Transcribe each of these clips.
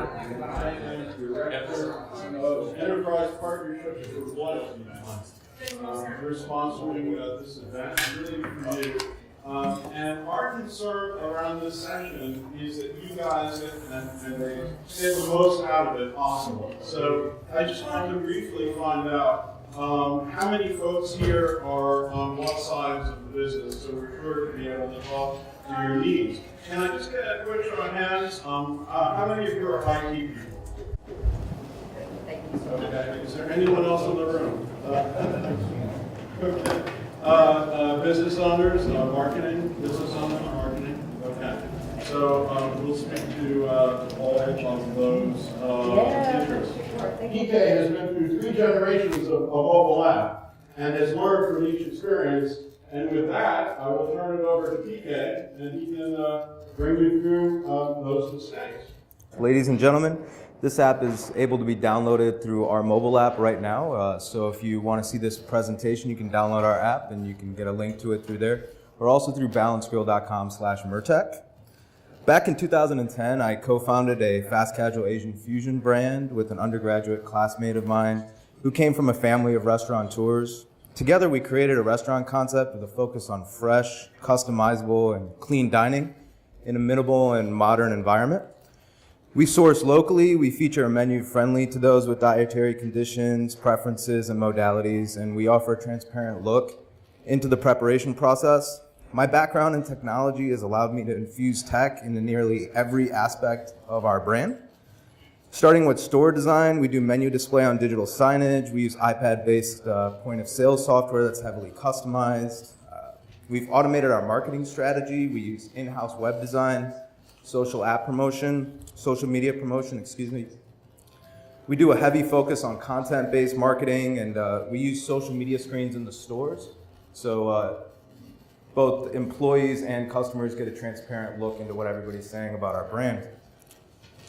I am Director of Enterprise Partnerships with Loyalty Bank. We're sponsoring this event really for you. And our concern around this session is that you guys get the most out of it possible. So I just wanted to briefly find out how many folks here are on what sides of the business, so we're sure to be able to talk to your needs. Can I just get a quick show of hands? How many of you are IT people? Thank you so much. Okay. Is there anyone else in the room? Okay. Business owners, business owners, marketing. Okay. So we'll speak to all of those interests. PK has been through 3 generations of mobile app and has learned from each experience. And with that, I will turn it over to PK, and he can bring you through those mistakes. Ladies and gentlemen, this app is able to be downloaded through our mobile app right now. So if you want to see this presentation, you can download our app and you can get a link to it through there, or also through balancegrill.com/MURTEC. Back in 2010, I co-founded a fast casual Asian fusion brand with an undergraduate classmate of mine who came from a family of restaurateurs. Together, we created a restaurant concept with a focus on fresh, customizable, and clean dining in a minimal and modern environment. We source locally, we feature a menu friendly to those with dietary conditions, preferences, and modalities, and we offer a transparent look into the preparation process. My background in technology has allowed me to infuse tech into nearly every aspect of our brand. Starting with store design, we do menu display on digital signage. We use iPad-based point-of-sale software that's heavily customized. We've automated our marketing strategy. We use in-house web design, social media promotion, We do a heavy focus on content-based marketing, and we use social media screens in the stores. So both employees and customers get a transparent look into what everybody's saying about our brand.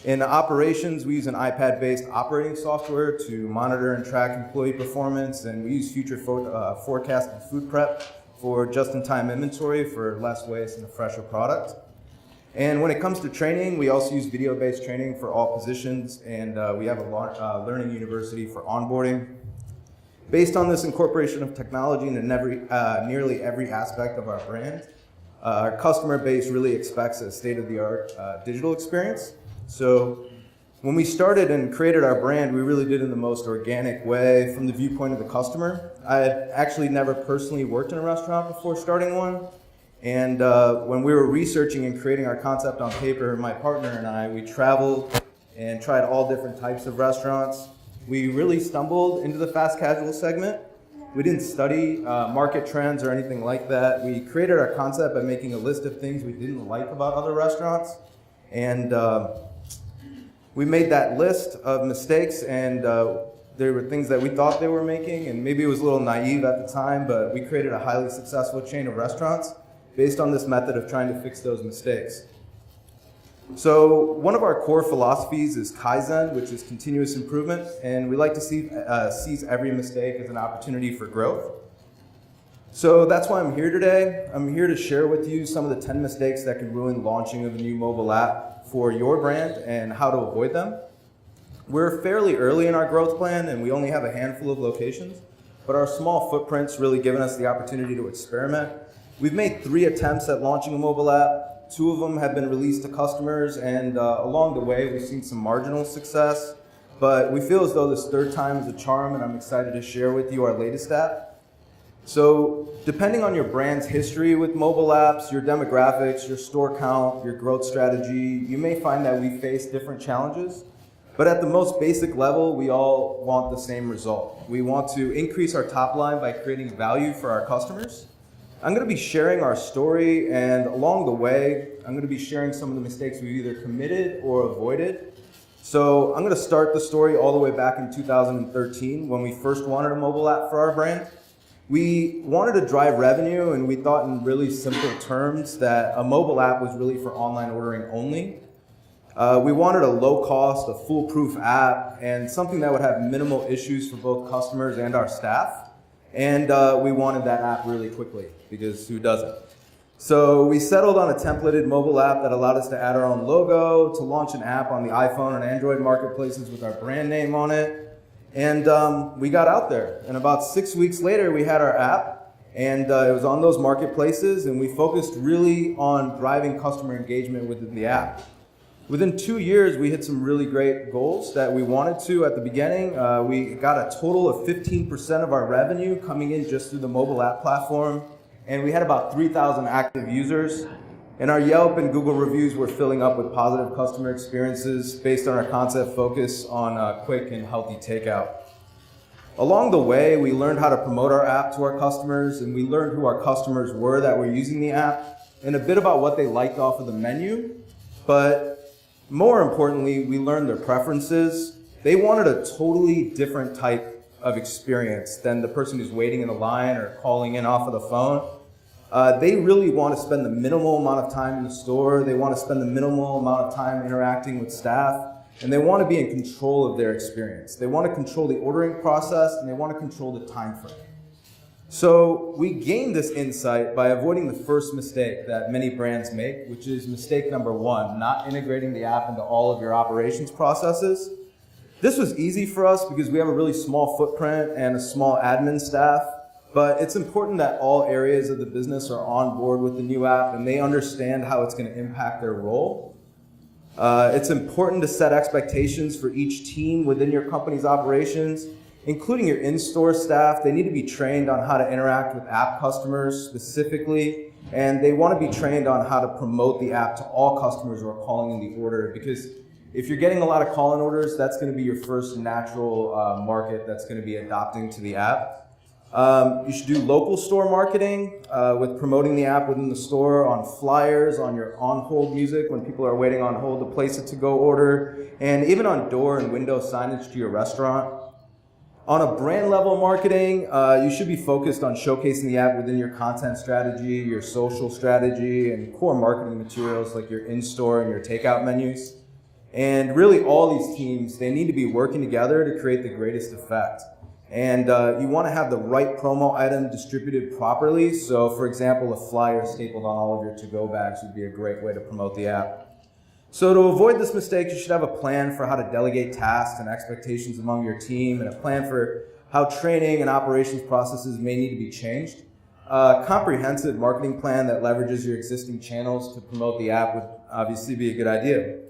In operations, we use an iPad-based operating software to monitor and track employee performance, and we use future forecast and food prep for just-in-time inventory for less waste and a fresher product. And when it comes to training, we also use video-based training for all positions, and we have a learning university for onboarding. Based on this incorporation of technology into nearly every aspect of our brand, our customer base really expects a state-of-the-art digital experience. So when we started and created our brand, we really did it in the most organic way from the viewpoint of the customer. I had actually never personally worked in a restaurant before starting one. And when we were researching and creating our concept on paper, my partner and I, we traveled and tried all different types of restaurants. We really stumbled into the fast casual segment. We didn't study market trends or anything like that. We created our concept by making a list of things we didn't like about other restaurants. And we made that list of mistakes, and there were things that we thought they were making, and maybe it was a little naive at the time, but we created a highly successful chain of restaurants based on this method of trying to fix those mistakes. So one of our core philosophies is Kaizen, which is continuous improvement, and we like to seize every mistake as an opportunity for growth. So that's why I'm here today. I'm here to share with you some of the 10 mistakes that can ruin launching of a new mobile app for your brand and how to avoid them. We're fairly early in our growth plan and we only have a handful of locations, but our small footprint's really given us the opportunity to experiment. We've made 3 attempts at launching a mobile app. 2 of them have been released to customers, and along the way we've seen some marginal success, but we feel as though this 3rd time is a charm, and I'm excited to share with you our latest app. So depending on your brand's history with mobile apps, your demographics, your store count, your growth strategy, you may find that we face different challenges. But at the most basic level, we all want the same result. We want to increase our top line by creating value for our customers. I'm going to be sharing our story, and along the way, I'm going to be sharing some of the mistakes we've either committed or avoided. So I'm going to start the story all the way back in 2013 when we first wanted a mobile app for our brand. We wanted to drive revenue, and we thought in really simple terms that a mobile app was really for online ordering only. We wanted a low-cost, a foolproof app, and something that would have minimal issues for both customers and our staff. And we wanted that app really quickly, because who doesn't? So we settled on a templated mobile app that allowed us to add our own logo, to launch an app on the iPhone and Android marketplaces with our brand name on it. And we got out there. And about 6 weeks later, we had our app, and it was on those marketplaces, and we focused really on driving customer engagement within the app. Within 2 years, we hit some really great goals that we wanted to at the beginning. We got a total of 15% of our revenue coming in just through the mobile app platform. And we had about 3,000 active users. And our Yelp and Google reviews were filling up with positive customer experiences based on our concept focus on quick and healthy takeout. Along the way, we learned how to promote our app to our customers, and we learned who our customers were that were using the app, and a bit about what they liked off of the menu. But more importantly, we learned their preferences. They wanted a totally different type of experience than the person who's waiting in the line or calling in off of the phone. They really want to spend the minimal amount of time in the store. They want to spend the minimal amount of time interacting with staff, and they want to be in control of their experience. They want to control the ordering process, and they want to control the time frame. So we gained this insight by avoiding the first mistake that many brands make, which is mistake number 1, not integrating the app into all of your operations processes. This was easy for us because we have a really small footprint and a small admin staff, but it's important that all areas of the business are on board with the new app and they understand how it's going to impact their role. It's important to set expectations for each team within your company's operations, including your in-store staff. They need to be trained on how to interact with app customers specifically, and they want to be trained on how to promote the app to all customers who are calling in the order, because if you're getting a lot of call-in orders, that's going to be your first natural market that's going to be adopting to the app. You should do local store marketing with promoting the app within the store, on flyers, on your on-hold music when people are waiting on hold to place a to-go order, and even on door and window signage to your restaurant. On a brand level marketing, you should be focused on showcasing the app within your content strategy, your social strategy, and core marketing materials like your in-store and your takeout menus. And really all these teams, they need to be working together to create the greatest effect. And you want to have the right promo item distributed properly. So for example, a flyer stapled on all of your to-go bags would be a great way to promote the app. So to avoid this mistake, you should have a plan for how to delegate tasks and expectations among your team, and a plan for how training and operations processes may need to be changed. A comprehensive marketing plan that leverages your existing channels to promote the app would obviously be a good idea.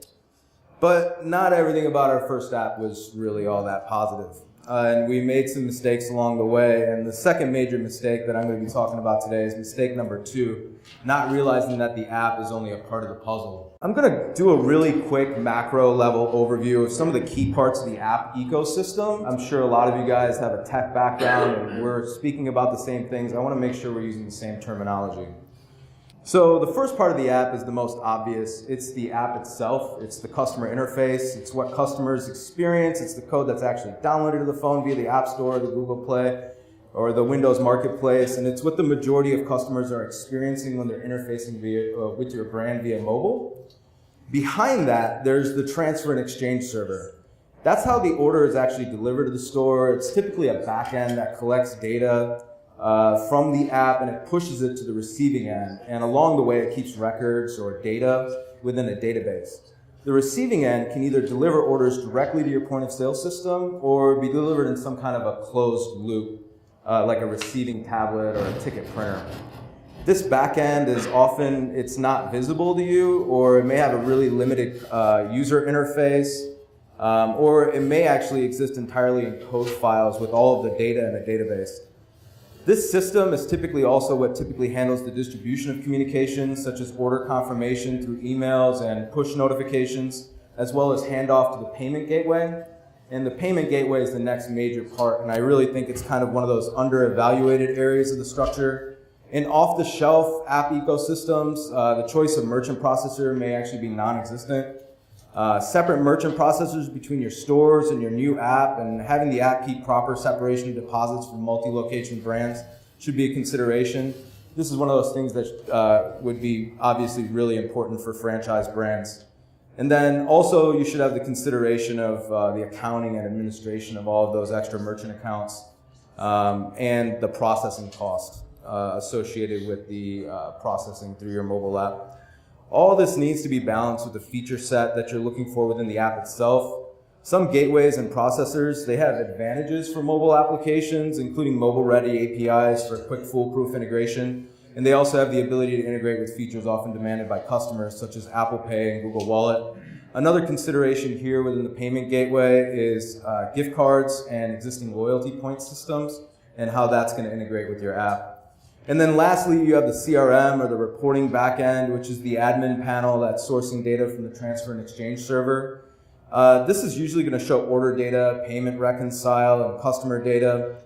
But not everything about our first app was really all that positive. And we made some mistakes along the way. And the second major mistake that I'm going to be talking about today is mistake number 2, not realizing that the app is only a part of the puzzle. I'm going to do a really quick macro level overview of some of the key parts of the app ecosystem. I'm sure a lot of you guys have a tech background and we're speaking about the same things. I want to make sure we're using the same terminology. So the first part of the app is the most obvious. It's the app itself. It's the customer interface. It's what customers experience. It's the code that's actually downloaded to the phone via the App Store, the Google Play, or the Windows Marketplace. And it's what the majority of customers are experiencing when they're interfacing with your brand via mobile. Behind that, there's the transfer and exchange server. That's how the order is actually delivered to the store. It's typically a backend that collects data from the app, and it pushes it to the receiving end. And along the way, it keeps records or data within a database. The receiving end can either deliver orders directly to your point of sale system or be delivered in some kind of a closed loop, like a receiving tablet or a ticket printer. This back end is often, it's not visible to you, or it may have a really limited user interface, or it may actually exist entirely in code files with all of the data in a database. This system is typically also what typically handles the distribution of communications, such as order confirmation through emails and push notifications, as well as handoff to the payment gateway. And the payment gateway is the next major part, and I really think it's kind of one of those under-evaluated areas of the structure. In off-the-shelf app ecosystems, the choice of merchant processor may actually be non-existent. Separate merchant processors between your stores and your new app, and having the app keep proper separation of deposits from multi-location brands should be a consideration. This is one of those things that would be obviously really important for franchise brands. And then also you should have the consideration of the accounting and administration of all of those extra merchant accounts and the processing cost. associated with the processing through your mobile app. All this needs to be balanced with the feature set that you're looking for within the app itself. Some gateways and processors, they have advantages for mobile applications, including mobile-ready APIs for quick foolproof integration. And they also have the ability to integrate with features often demanded by customers, such as Apple Pay and Google Wallet. Another consideration here within the payment gateway is gift cards and existing loyalty point systems and how that's going to integrate with your app. And then lastly, you have the CRM or the reporting backend, which is the admin panel that's sourcing data from the transfer and exchange server. This is usually going to show order data, payment reconcile, and customer data.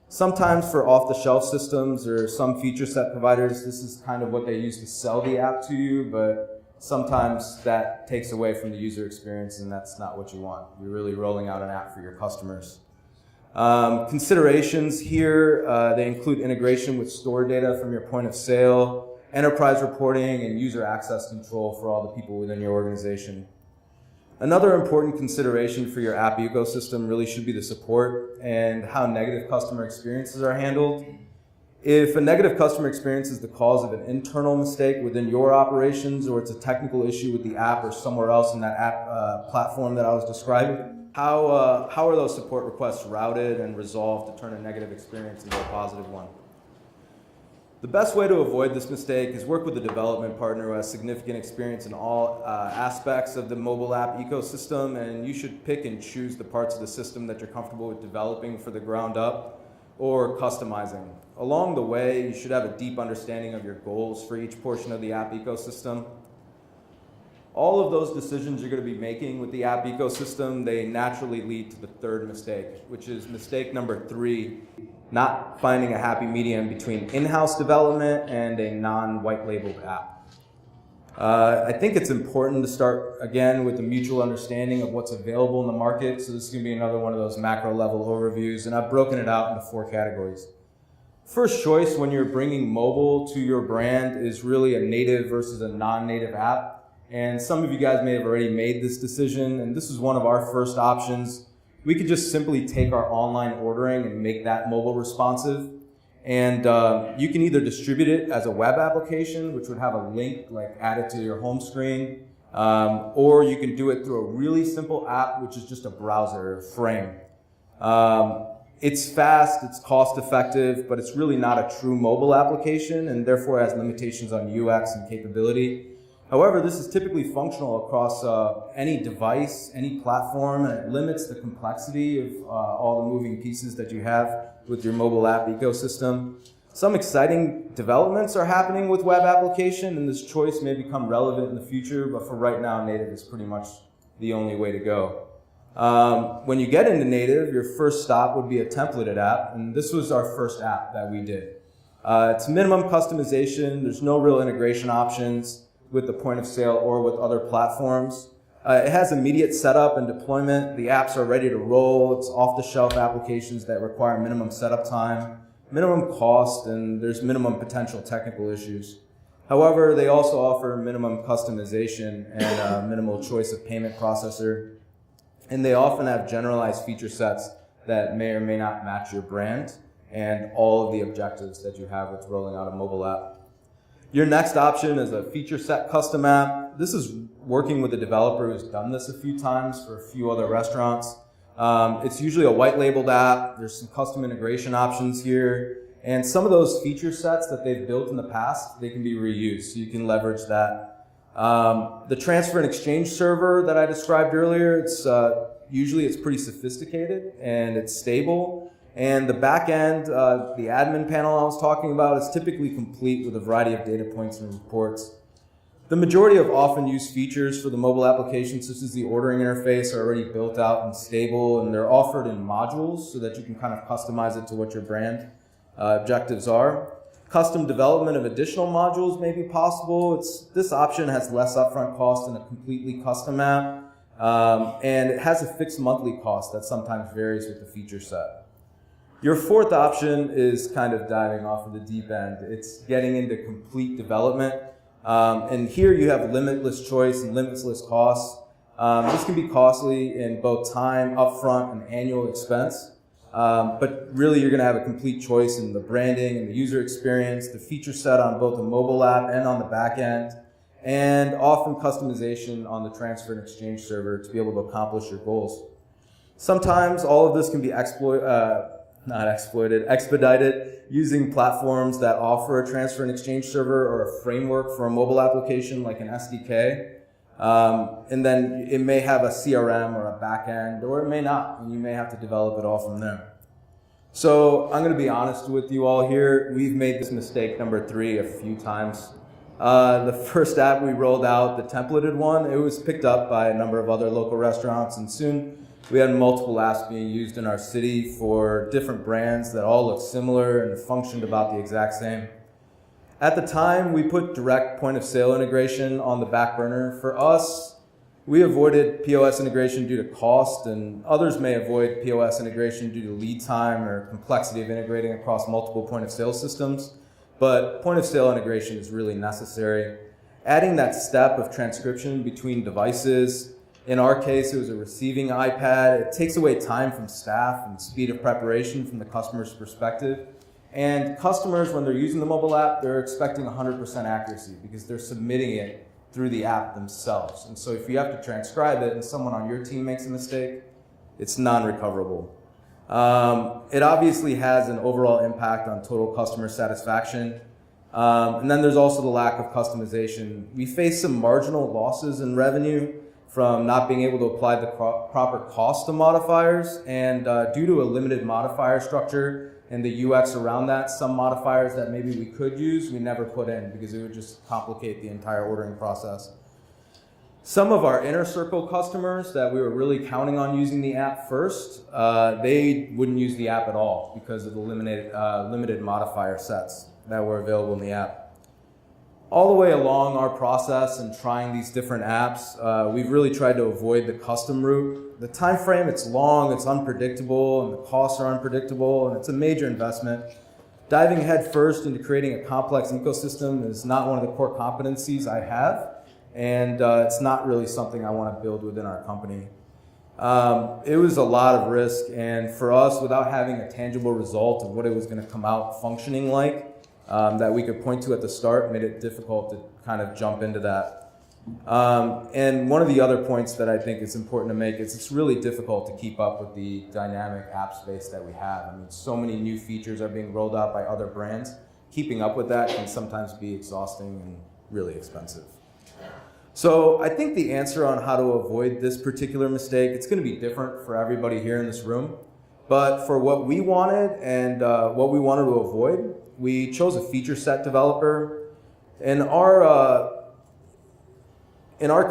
Sometimes for off-the-shelf systems or some feature set providers, this is kind of what they use to sell the app to you, but sometimes that takes away from the user experience, and that's not what you want. You're really rolling out an app for your customers. Considerations here, they include integration with store data from your point of sale, enterprise reporting, and user access control for all the people within your organization. Another important consideration for your app ecosystem really should be the support and how negative customer experiences are handled. If a negative customer experience is the cause of an internal mistake within your operations, or it's a technical issue with the app or somewhere else in that app platform that I was describing, how are those support requests routed and resolved to turn a negative experience into a positive one? The best way to avoid this mistake is work with a development partner who has significant experience in all aspects of the mobile app ecosystem, and you should pick and choose the parts of the system that you're comfortable with developing for the ground up or customizing. Along the way, you should have a deep understanding of your goals for each portion of the app ecosystem. All of those decisions you're going to be making with the app ecosystem, they naturally lead to the third mistake, which is mistake number 3, not finding a happy medium between in-house development and a non-white labeled app. I think it's important to start again with a mutual understanding of what's available in the market. So this is going to be another one of those macro level overviews, and I've broken it out into 4 categories. First choice when you're bringing mobile to your brand is really a native versus a non-native app. And some of you guys may have already made this decision, and this is one of our first options. We could just simply take our online ordering and make that mobile responsive. And you can either distribute it as a web application, which would have a link like added to your home screen, or you can do it through a really simple app, which is just a browser, a frame. It's fast, it's cost effective, but it's really not a true mobile application and therefore has limitations on UX and capability. However, this is typically functional across any device, any platform, and it limits the complexity of all the moving pieces that you have with your mobile app ecosystem. Some exciting developments are happening with web application, and this choice may become relevant in the future, but for right now, native is pretty much the only way to go. When you get into native, your first stop would be a templated app, and this was our first app that we did. It's minimum customization, there's no real integration options with the point of sale or with other platforms. It has immediate setup and deployment. The apps are ready to roll. It's off-the-shelf applications that require minimum setup time, minimum cost, and there's minimum potential technical issues. However, they also offer minimum customization and a minimal choice of payment processor. And they often have generalized feature sets that may or may not match your brand and all of the objectives that you have with rolling out a mobile app. Your next option is a feature set custom app. This is working with a developer who's done this a few times for a few other restaurants. It's usually a white labeled app. There's some custom integration options here. And some of those feature sets that they've built in the past, they can be reused. So you can leverage that. The transfer and exchange server that I described earlier, it's pretty sophisticated and it's stable. And the back end, the admin panel I was talking about, is typically complete with a variety of data points and reports. The majority of often used features for the mobile application, such as the ordering interface, are already built out and stable, and they're offered in modules so that you can kind of customize it to what your brand objectives are. Custom development of additional modules may be possible. This option has less upfront cost than a completely custom app, and it has a fixed monthly cost that sometimes varies with the feature set. Your fourth option is kind of diving off of the deep end. It's getting into complete development. And here you have limitless choice and limitless costs. This can be costly in both time, upfront, and annual expense. But really, you're going to have a complete choice in the branding and the user experience, the feature set on both the mobile app and on the back end, and often customization on the transfer and exchange server to be able to accomplish your goals. Sometimes all of this can be expedited using platforms that offer a transfer and exchange server or a framework for a mobile application like an SDK. And then it may have a CRM or a backend, or it may not, and you may have to develop it all from there. So I'm going to be honest with you all here. We've made this mistake number 3 a few times. The first app we rolled out, the templated one, it was picked up by a number of other local restaurants, and soon we had multiple apps being used in our city for different brands that all looked similar and functioned about the exact same. At the time, we put direct point of sale integration on the back burner. For us, we avoided POS integration due to cost, and others may avoid POS integration due to lead time or complexity of integrating across multiple point of sale systems. But point of sale integration is really necessary. Adding that step of transcription between devices, in our case, it was a receiving iPad. It takes away time from staff and speed of preparation from the customer's perspective. And customers, when they're using the mobile app, they're expecting 100% accuracy because they're submitting it through the app themselves. And so if you have to transcribe it and someone on your team makes a mistake, it's non-recoverable. It obviously has an overall impact on total customer satisfaction. And then there's also the lack of customization. We face some marginal losses in revenue from not being able to apply the proper cost to modifiers, and due to a limited modifier structure and the UX around that, some modifiers that maybe we could use, we never put in because it would just complicate the entire ordering process. Some of our inner circle customers that we were really counting on using the app first, they wouldn't use the app at all because of the limited modifier sets that were available in the app. All the way along our process and trying these different apps, we've really tried to avoid the custom route. The time frame, it's long, it's unpredictable, and the costs are unpredictable, and it's a major investment. Diving head first into creating a complex ecosystem is not one of the core competencies I have, and it's not really something I want to build within our company. It was a lot of risk, and for us, without having a tangible result of what it was going to come out functioning like, that we could point to at the start, made it difficult to kind of jump into that. And one of the other points that I think is important to make is it's really difficult to keep up with the dynamic app space that we have. I mean, so many new features are being rolled out by other brands. Keeping up with that can sometimes be exhausting and really expensive. So I think the answer on how to avoid this particular mistake, it's going to be different for everybody here in this room. But for what we wanted and what we wanted to avoid, we chose a feature set developer. In our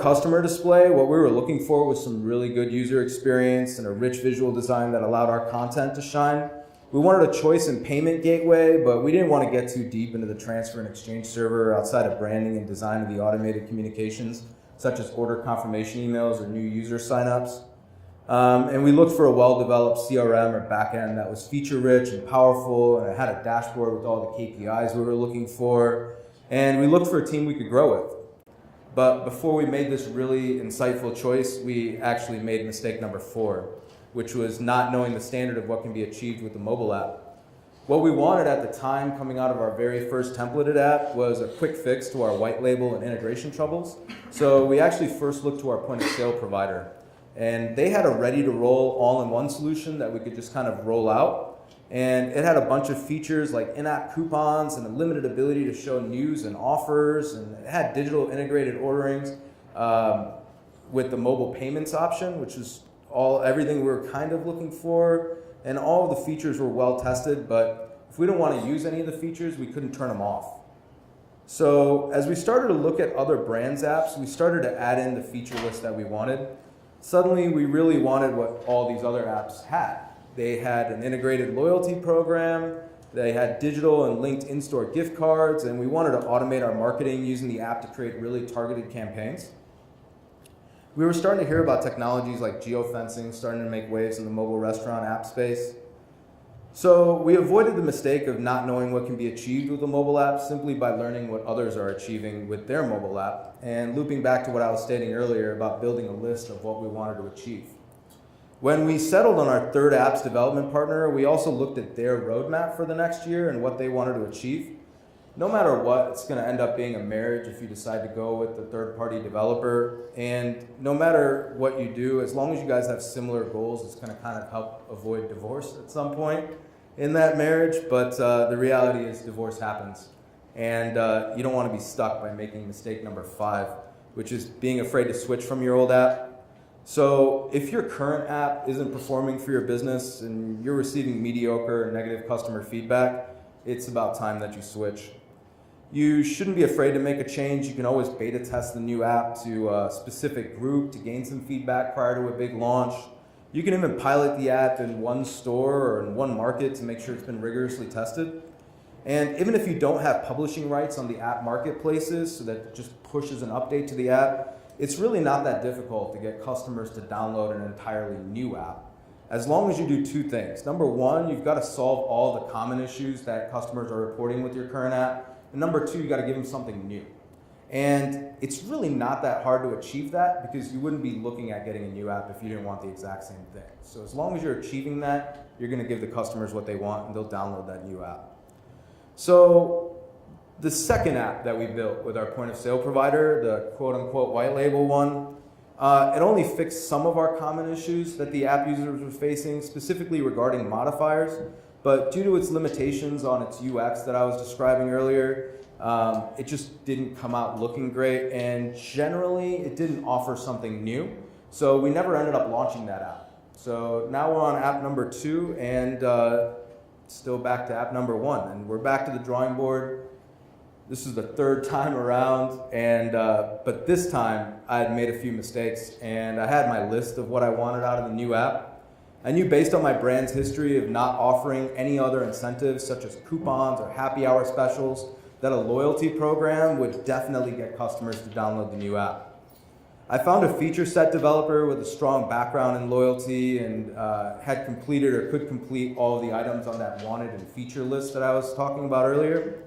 customer display, what we were looking for was some really good user experience and a rich visual design that allowed our content to shine. We wanted a choice in payment gateway, but we didn't want to get too deep into the transfer and exchange server outside of branding and design of the automated communications, such as order confirmation emails or new user signups. And we looked for a well-developed CRM or backend that was feature-rich and powerful, and it had a dashboard with all the KPIs we were looking for. And we looked for a team we could grow with. But before we made this really insightful choice, we actually made mistake number 4, which was not knowing the standard of what can be achieved with the mobile app. What we wanted at the time, coming out of our very first templated app, was a quick fix to our white label and integration troubles. So we actually first looked to our point of sale provider. And they had a ready-to-roll all-in-one solution that we could just kind of roll out. And it had a bunch of features like in-app coupons and a limited ability to show news and offers. And it had digital integrated orderings with the mobile payments option, which was everything we were kind of looking for. And all of the features were well tested, but if we didn't want to use any of the features, we couldn't turn them off. So as we started to look at other brands' apps, we started to add in the feature list that we wanted. Suddenly, we really wanted what all these other apps had. They had an integrated loyalty program, they had digital and linked in-store gift cards, and we wanted to automate our marketing using the app to create really targeted campaigns. We were starting to hear about technologies like geofencing starting to make waves in the mobile restaurant app space. So we avoided the mistake of not knowing what can be achieved with a mobile app simply by learning what others are achieving with their mobile app, and looping back to what I was stating earlier about building a list of what we wanted to achieve. When we settled on our third apps development partner, we also looked at their roadmap for the next year and what they wanted to achieve. No matter what, it's going to end up being a marriage if you decide to go with the third-party developer. And no matter what you do, as long as you guys have similar goals, it's going to kind of help avoid divorce at some point in that marriage. But the reality is divorce happens. And you don't want to be stuck by making mistake number 5, which is being afraid to switch from your old app. So if your current app isn't performing for your business and you're receiving mediocre or negative customer feedback, it's about time that you switch. You shouldn't be afraid to make a change. You can always beta test the new app to a specific group to gain some feedback prior to a big launch. You can even pilot the app in one store or in one market to make sure it's been rigorously tested. And even if you don't have publishing rights on the app marketplaces, so that it just pushes an update to the app, it's really not that difficult to get customers to download an entirely new app. As long as you do 2 things. Number 1, you've got to solve all the common issues that customers are reporting with your current app. And number 2, you got to give them something new. And it's really not that hard to achieve that because you wouldn't be looking at getting a new app if you didn't want the exact same thing. So as long as you're achieving that, you're going to give the customers what they want and they'll download that new app. So the second app that we built with our point of sale provider, the quote unquote white label one, it only fixed some of our common issues that the app users were facing, specifically regarding modifiers. But due to its limitations on its UX that I was describing earlier, it just didn't come out looking great, and generally it didn't offer something new. So we never ended up launching that app. So now we're on app number 2 and still back to app number 1. And we're back to the drawing board. This is the 3rd time around, and but this time I had made a few mistakes and I had my list of what I wanted out of the new app. I knew based on my brand's history of not offering any other incentives such as coupons or happy hour specials that a loyalty program would definitely get customers to download the new app. I found a feature set developer with a strong background in loyalty and had completed or could complete all of the items on that wanted and feature list that I was talking about earlier.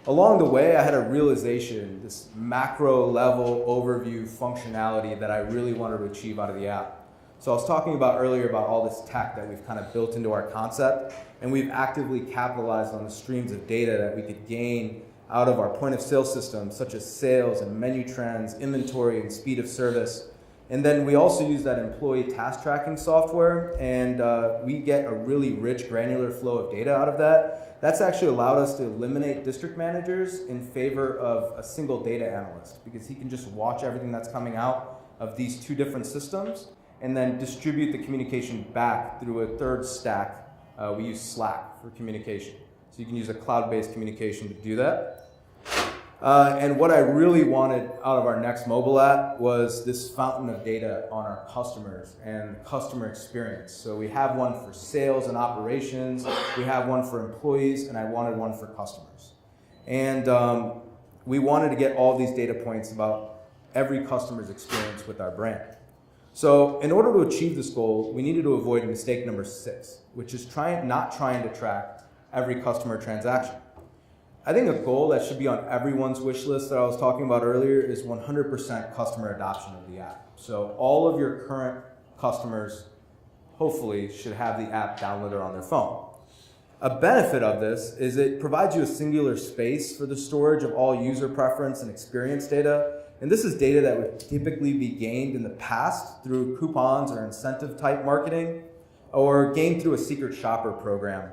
Along the way, I had a realization, this macro level overview functionality that I really wanted to achieve out of the app. So I was talking about earlier about all this tech that we've kind of built into our concept, and we've actively capitalized on the streams of data that we could gain out of our point of sale system, such as sales and menu trends, inventory and speed of service. And then we also use that employee task tracking software, and we get a really rich granular flow of data out of that. That's actually allowed us to eliminate district managers in favor of a single data analyst, because he can just watch everything that's coming out of these 2 different systems and then distribute the communication back through a 3rd stack. We use Slack for communication. So you can use a cloud-based communication to do that. And what I really wanted out of our next mobile app was this fountain of data on our customers and customer experience. So we have one for sales and operations, we have one for employees, and I wanted one for customers. And we wanted to get all these data points about every customer's experience with our brand. So in order to achieve this goal, we needed to avoid mistake number 6, which is not trying to track every customer transaction. I think a goal that should be on everyone's wish list that I was talking about earlier is 100% customer adoption of the app. So all of your current customers hopefully should have the app downloaded on their phone. A benefit of this is it provides you a singular space for the storage of all user preference and experience data. And this is data that would typically be gained in the past through coupons or incentive type marketing, or gained through a secret shopper program.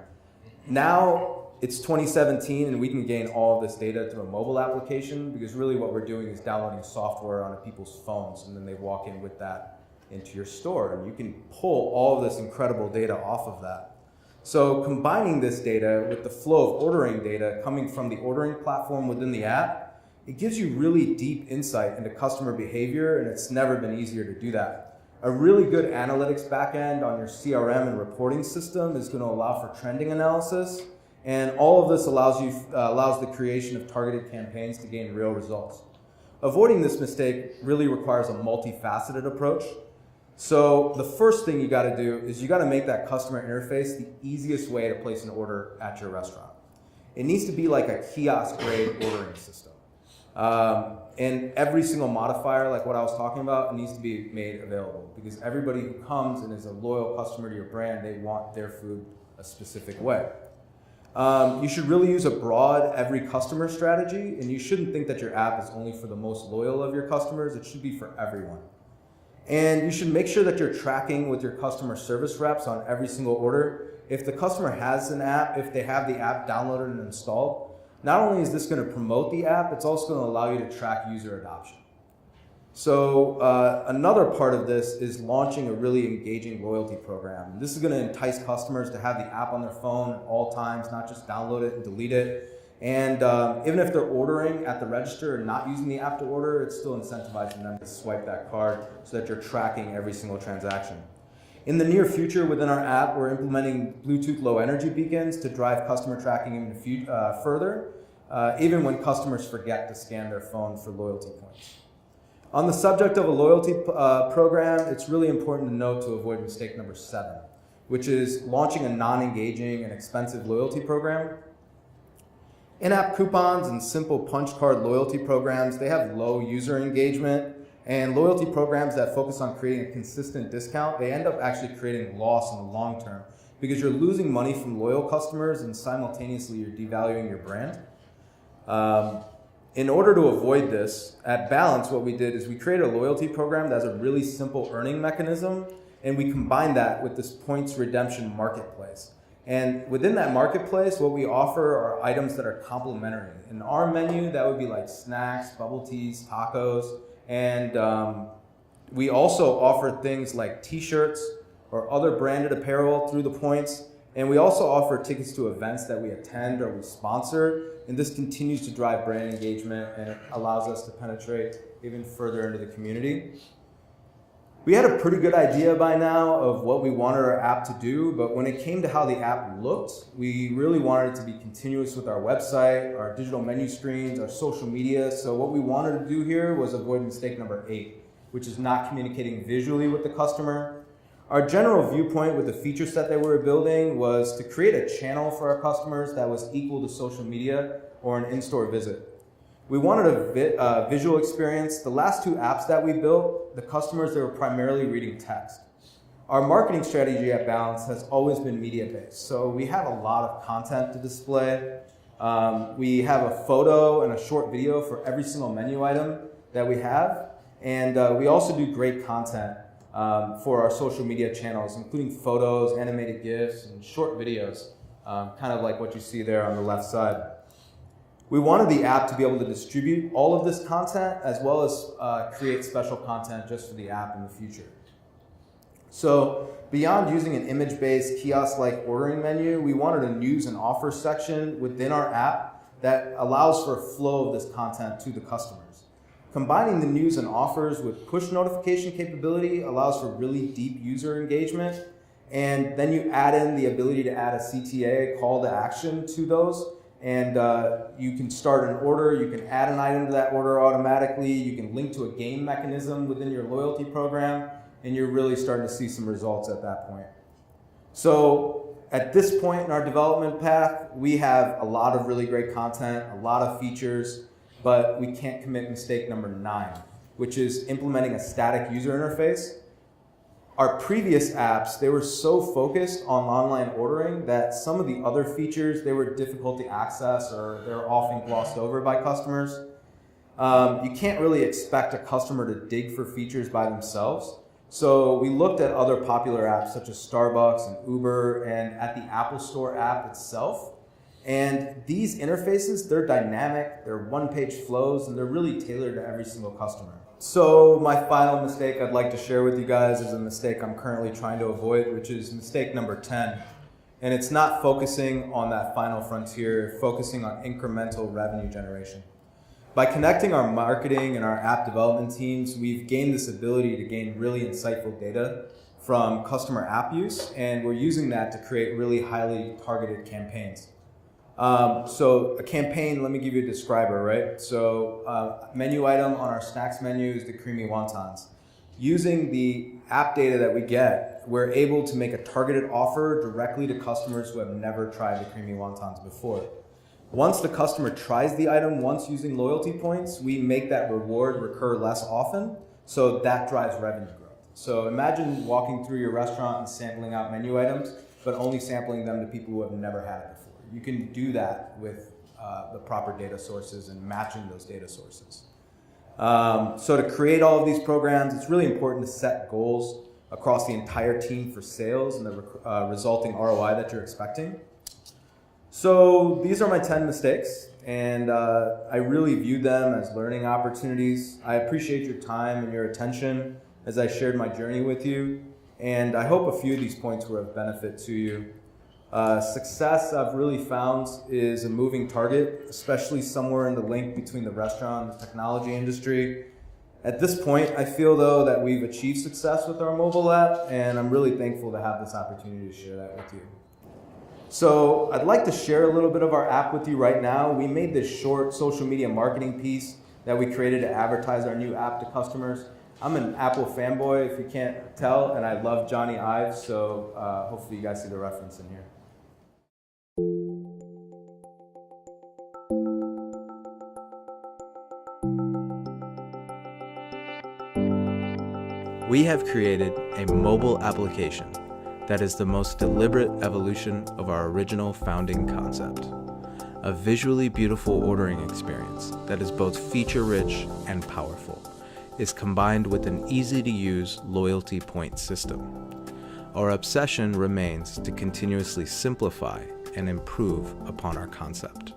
Now it's 2017 and we can gain all of this data through a mobile application, because really what we're doing is downloading software onto people's phones, and then they walk in with that into your store, and you can pull all of this incredible data off of that. So combining this data with the flow of ordering data coming from the ordering platform within the app, it gives you really deep insight into customer behavior, and it's never been easier to do that. A really good analytics backend on your CRM and reporting system is going to allow for trending analysis, and all of this allows the creation of targeted campaigns to gain real results. Avoiding this mistake really requires a multifaceted approach. So the first thing you got to do is you got to make that customer interface the easiest way to place an order at your restaurant. It needs to be like a kiosk-grade ordering system. And every single modifier, like what I was talking about, needs to be made available because everybody who comes and is a loyal customer to your brand, they want their food a specific way. You should really use a broad every customer strategy, and you shouldn't think that your app is only for the most loyal of your customers. It should be for everyone. And you should make sure that you're tracking with your customer service reps on every single order. If the customer has an app, if they have the app downloaded and installed, not only is this going to promote the app, it's also going to allow you to track user adoption. So another part of this is launching a really engaging loyalty program. This is going to entice customers to have the app on their phone at all times, not just download it and delete it. And even if they're ordering at the register and not using the app to order, it's still incentivizing them to swipe that card so that you're tracking every single transaction. In the near future, within our app, we're implementing Bluetooth low energy beacons to drive customer tracking even further, even when customers forget to scan their phone for loyalty points. On the subject of a loyalty program, it's really important to note to avoid mistake number 7, which is launching a non-engaging and expensive loyalty program. In-app coupons and simple punch card loyalty programs, they have low user engagement, and loyalty programs that focus on creating a consistent discount, they end up actually creating loss in the long term because you're losing money from loyal customers and simultaneously you're devaluing your brand. In order to avoid this, at Balance, what we did is we created a loyalty program that has a really simple earning mechanism, and we combined that with this points redemption marketplace. And within that marketplace, what we offer are items that are complementary. In our menu, that would be like snacks, bubble teas, tacos, and we also offer things like t-shirts or other branded apparel through the points. And we also offer tickets to events that we attend or we sponsor. And this continues to drive brand engagement and it allows us to penetrate even further into the community. We had a pretty good idea by now of what we wanted our app to do, but when it came to how the app looked, we really wanted it to be continuous with our website, our digital menu screens, our social media. So what we wanted to do here was avoid mistake number 8, which is not communicating visually with the customer. Our general viewpoint with the feature set that we were building was to create a channel for our customers that was equal to social media or an in-store visit. We wanted a visual experience. The last 2 apps that we built, the customers, they were primarily reading text. Our marketing strategy at Balance has always been media-based. So we have a lot of content to display. We have a photo and a short video for every single menu item that we have. And we also do great content for our social media channels, including photos, animated GIFs, and short videos, kind of like what you see there on the left side. We wanted the app to be able to distribute all of this content as well as create special content just for the app in the future. So beyond using an image-based kiosk-like ordering menu, we wanted a news and offers section within our app that allows for a flow of this content to the customers. Combining the news and offers with push notification capability allows for really deep user engagement. And then you add in the ability to add a CTA, call to action, to those. And you can start an order, you can add an item to that order automatically, you can link to a game mechanism within your loyalty program, and you're really starting to see some results at that point. So at this point in our development path, we have a lot of really great content, a lot of features, but we can't commit mistake number 9, which is implementing a static user interface. Our previous apps, they were so focused on online ordering that some of the other features, they were difficult to access or they're often glossed over by customers. You can't really expect a customer to dig for features by themselves. So we looked at other popular apps such as Starbucks and Uber and at the Apple Store app itself. And these interfaces, they're dynamic, they're one-page flows, and they're really tailored to every single customer. So my final mistake I'd like to share with you guys is a mistake I'm currently trying to avoid, which is mistake number 10. And it's not focusing on that final frontier, focusing on incremental revenue generation. By connecting our marketing and our app development teams, we've gained this ability to gain really insightful data from customer app use, and we're using that to create really highly targeted campaigns. So a campaign, let me give you a describer, right? So menu item on our snacks menu is the creamy wontons. Using the app data that we get, we're able to make a targeted offer directly to customers who have never tried the creamy wontons before. Once the customer tries the item once using loyalty points, we make that reward recur less often, so that drives revenue growth. So imagine walking through your restaurant and sampling out menu items, but only sampling them to people who have never had it before. You can do that with the proper data sources and matching those data sources. So to create all of these programs, it's really important to set goals across the entire team for sales and the resulting ROI that you're expecting. So these are my 10 mistakes, and I really view them as learning opportunities. I appreciate your time and your attention as I shared my journey with you, and I hope a few of these points were of benefit to you. Success, I've really found, is a moving target, especially somewhere in the link between the restaurant and the technology industry. At this point, I feel, though, that we've achieved success with our mobile app, and I'm really thankful to have this opportunity to share that with you. So I'd like to share a little bit of our app with you right now. We made this short social media marketing piece that we created to advertise our new app to customers. I'm an Apple fanboy, if you can't tell, and I love Johnny Ive, so hopefully you guys see the reference in here. We have created a mobile application that is the most deliberate evolution of our original founding concept. A visually beautiful ordering experience that is both feature-rich and powerful is combined with an easy-to-use loyalty point system. Our obsession remains to continuously simplify and improve upon our concept.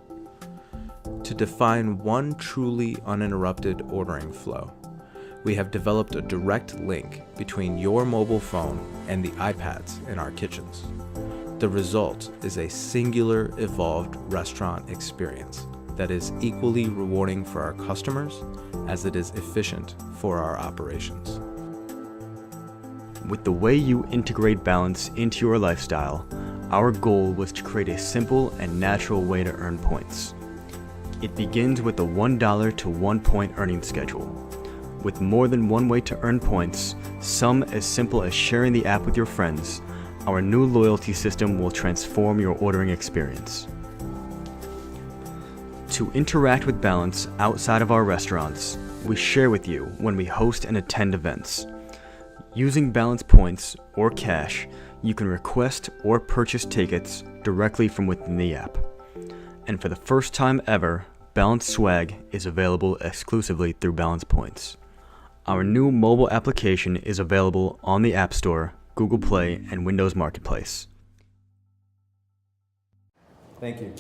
To define one truly uninterrupted ordering flow, we have developed a direct link between your mobile phone and the iPads in our kitchens. The result is a singular, evolved restaurant experience that is equally rewarding for our customers as it is efficient for our operations. With the way you integrate balance into your lifestyle, our goal was to create a simple and natural way to earn points. It begins with a $1 to 1 point earning schedule. With more than one way to earn points, some as simple as sharing the app with your friends, our new loyalty system will transform your ordering experience. To interact with Balance outside of our restaurants, we share with you when we host and attend events. Using Balance points or cash, you can request or purchase tickets directly from within the app. And for the first time ever, Balance Swag is available exclusively through Balance Points. Our new mobile application is available on the App Store, Google Play, and Windows Marketplace. Thank you.